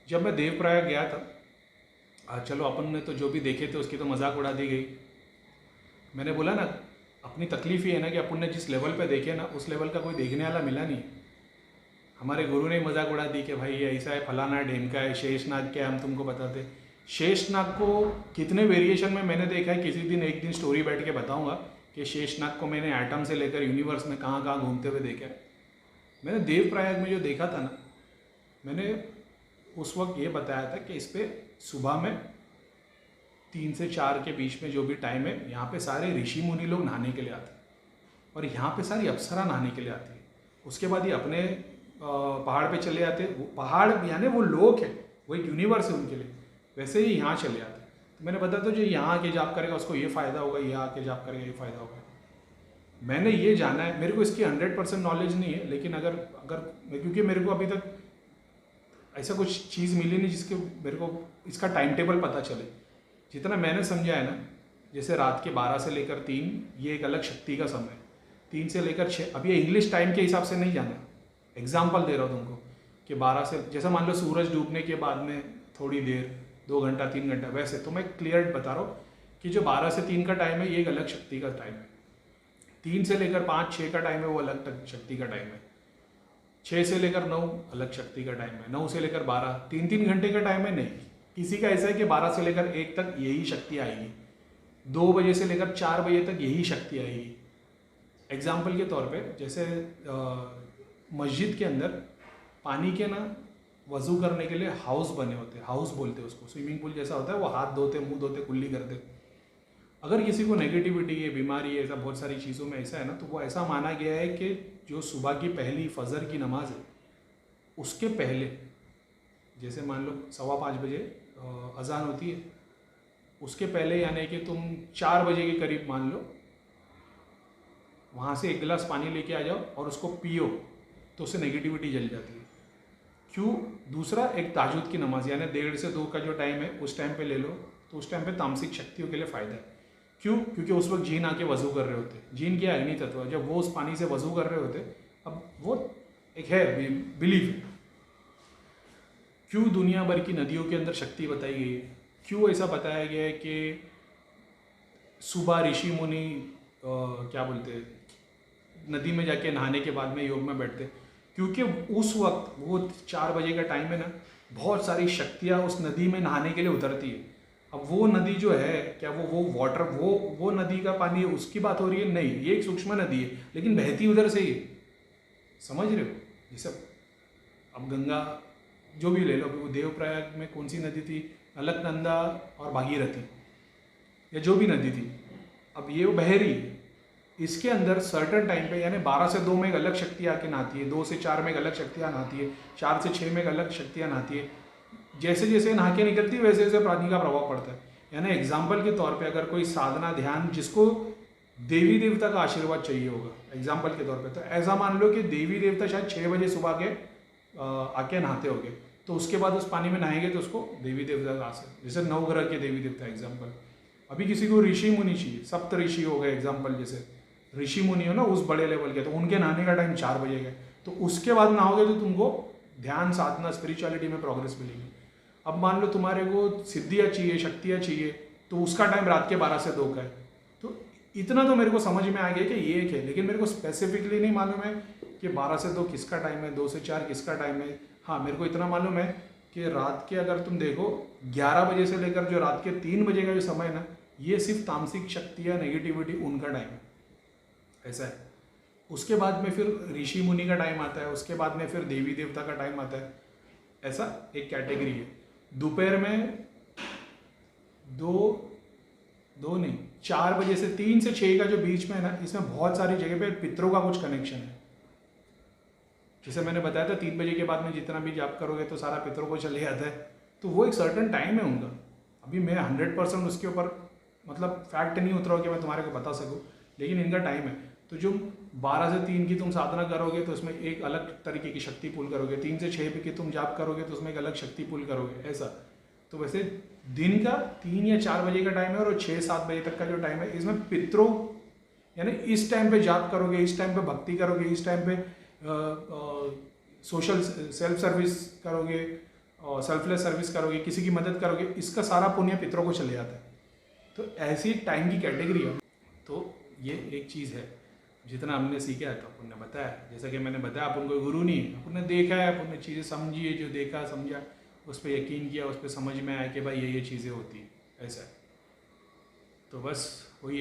जब मैं देवप्रयाग गया था, चलो अपन ने तो जो भी देखे थे उसकी तो मजाक उड़ा दी गई। मैंने बोला ना, अपनी तकलीफ ये है ना कि अपन ने जिस लेवल पे देखे ना उस लेवल का कोई देखने वाला मिला नहीं है। हमारे गुरु ने मजाक उड़ा दी कि भाई ये ऐसा है, फलाना ढेमका है, शेषनाग क्या है, हम तुमको बताते। शेषनाग को कितने वेरिएशन में मैंने देखा है, किसी दिन एक दिन स्टोरी बैठ के बताऊंगा कि शेषनाग को मैंने एटम से लेकर यूनिवर्स में कहाँ कहाँ घूमते हुए देखा है। मैंने देवप्रयाग में जो देखा था ना, मैंने उस वक्त ये बताया था कि इस पर सुबह में 3 से 4 के बीच में जो भी टाइम है, यहाँ पे सारे ऋषि मुनि लोग नहाने के लिए आते हैं और यहाँ पे सारी अप्सरा नहाने के लिए आती है। उसके बाद ये अपने पहाड़ पे चले जाते हैं। वो पहाड़ यानी वो लोक है, वो एक यूनिवर्स है उनके लिए। वैसे ही यहाँ चले जाते हैं। तो मैंने बताया तो जो यहाँ आके जाप करेगा उसको ये फ़ायदा होगा, यहाँ आके जाप करेगा ये फ़ायदा होगा। मैंने ये जाना है, मेरे को इसकी 100% नॉलेज नहीं है, लेकिन अगर अगर क्योंकि मेरे को अभी तक ऐसा कुछ चीज़ मिली नहीं जिसके मेरे को इसका टाइम टेबल पता चले। जितना मैंने समझा है ना, जैसे रात के 12 से लेकर 3 ये एक अलग शक्ति का समय है। 3 से लेकर 6, अब ये इंग्लिश टाइम के हिसाब से नहीं जाना, एग्जाम्पल दे रहा हूँ तुमको कि 12 से, जैसा मान लो सूरज डूबने के बाद में थोड़ी देर, 2 घंटा 3 घंटा, वैसे तो मैं क्लियर बता रहा हूँ कि जो 12 से 3 का टाइम है ये एक अलग शक्ति का टाइम है। 3 से लेकर 5-6 का टाइम है वो अलग शक्ति का टाइम है। 6 से लेकर 9 अलग शक्ति का टाइम है। 9 से लेकर 12 3-3 घंटे का टाइम है। नहीं, किसी का ऐसा है कि 12 से लेकर 1 तक यही शक्ति आएगी, 2 बजे से लेकर 4 बजे तक यही शक्ति आएगी। एग्जाम्पल के तौर पे जैसे मस्जिद के अंदर पानी के ना वज़ू करने के लिए हाउस बने होते हैं, हाउस बोलते हैं उसको, स्विमिंग पूल जैसा होता है, वो हाथ धोते, मुंह धोते, कुल्ली करते। अगर किसी को नेगेटिविटी है, बीमारी है, ऐसा बहुत सारी चीज़ों में ऐसा है ना, तो वो ऐसा माना गया है कि जो सुबह की पहली फजर की नमाज है उसके पहले, जैसे मान लो 5:15 बजे अजान होती है, उसके पहले यानी कि तुम 4 बजे के करीब मान लो वहाँ से 1 गिलास पानी लेके आ जाओ और उसको पियो, तो उससे नेगेटिविटी जल जाती है। क्यों? दूसरा, एक ताजुद की नमाज यानी 1:30 से 2 का जो टाइम है उस टाइम पे ले लो, तो उस टाइम पे तामसिक शक्तियों के लिए फ़ायदा है। क्यों? क्योंकि उस वक्त जीन आके वज़ू कर रहे होते। जीन क्या, अग्नि तत्व, जब वो उस पानी से वज़ू कर रहे होते, अब वो एक है बिलीफ है। क्यों दुनिया भर की नदियों के अंदर शक्ति बताई गई है? क्यों ऐसा बताया गया है कि सुबह ऋषि मुनि क्या बोलते हैं, नदी में जाके नहाने के बाद में योग में बैठते? क्योंकि उस वक्त वो 4 बजे का टाइम है ना, बहुत सारी शक्तियाँ उस नदी में नहाने के लिए उतरती है। अब वो नदी जो है, क्या वो वाटर, वो नदी का पानी है उसकी बात हो रही है? नहीं, ये एक सूक्ष्म नदी है लेकिन बहती उधर से ही है। समझ रहे हो? जैसे अब गंगा जो भी ले लो, वो देवप्रयाग में कौन सी नदी थी, अलकनंदा और भागीरथी, या जो भी नदी थी, अब ये वो बह रही है। इसके अंदर सर्टन टाइम पे यानी 12 से 2 में एक अलग शक्ति आके नहाती है, 2 से 4 में एक अलग शक्तियाँ नहाती है, 4 से 6 में एक अलग शक्तियाँ नहाती है। जैसे जैसे नहा के निकलती है वैसे वैसे पानी का प्रभाव पड़ता है। यानी एग्जाम्पल के तौर पे अगर कोई साधना ध्यान जिसको देवी देवता का आशीर्वाद चाहिए होगा, एग्जाम्पल के तौर पे, तो ऐसा मान लो कि देवी देवता शायद 6 बजे सुबह के आके नहाते होंगे, तो उसके बाद उस पानी में नहाएंगे तो उसको देवी देवता का आशीर्वाद, जैसे नवग्रह के देवी देवता एग्जाम्पल। अभी किसी को ऋषि मुनि चाहिए, सप्त ऋषि हो गए एग्जाम्पल, जैसे ऋषि मुनि हो ना उस बड़े लेवल के, तो उनके नहाने का टाइम 4 बजे का, तो उसके बाद नहाओगे तो तुमको ध्यान साधना स्पिरिचुअलिटी में प्रोग्रेस मिलेगी। अब मान लो तुम्हारे को सिद्धियाँ चाहिए, शक्तियाँ चाहिए, तो उसका टाइम रात के 12 से 2 का है। तो इतना तो मेरे को समझ में आ गया कि ये एक है, लेकिन मेरे को स्पेसिफिकली नहीं मालूम है कि 12 से 2 किसका टाइम है, 2 से 4 किसका टाइम है। हाँ, मेरे को इतना मालूम है कि रात के अगर तुम देखो 11 बजे से लेकर जो रात के 3 बजे का जो समय है ना, ये सिर्फ तामसिक शक्ति या नेगेटिविटी उनका टाइम है, ऐसा है। उसके बाद में फिर ऋषि मुनि का टाइम आता है, उसके बाद में फिर देवी देवता का टाइम आता है, ऐसा एक कैटेगरी है। दोपहर में 4 बजे से 3 से 6 का जो बीच में है ना, इसमें बहुत सारी जगह पे पितरों का कुछ कनेक्शन है। जैसे मैंने बताया था 3 बजे के बाद में जितना भी जाप करोगे तो सारा पितरों को चले जाता है, तो वो एक सर्टन टाइम है उनका। अभी मैं 100% उसके ऊपर मतलब फैक्ट नहीं उतरा कि मैं तुम्हारे को बता सकूँ, लेकिन इनका टाइम है। तो जो 12 से 3 की तुम साधना करोगे तो उसमें एक अलग तरीके की शक्ति पुल करोगे, 3 से 6 की तुम जाप करोगे तो उसमें एक अलग शक्ति पुल करोगे, ऐसा। तो वैसे दिन का 3 या 4 बजे का टाइम है और 6-7 बजे तक का जो टाइम है, इसमें पितरों यानी इस टाइम पे जाप करोगे, इस टाइम पे भक्ति करोगे, इस टाइम पे सोशल सेल्फ सर्विस करोगे, और सेल्फलेस सर्विस करोगे, किसी की मदद करोगे, इसका सारा पुण्य पितरों को चले जाता है। तो ऐसी टाइम की कैटेगरी है। तो ये एक चीज़ है, जितना हमने सीखा है तो अपन ने बताया। जैसा कि मैंने बताया, अपन कोई गुरु नहीं है, अपन ने देखा है, अपन ने चीज़ें समझी है, जो देखा समझा उस पर यकीन किया, उस पर समझ में आया कि भाई ये चीज़ें होती हैं ऐसा। तो बस वही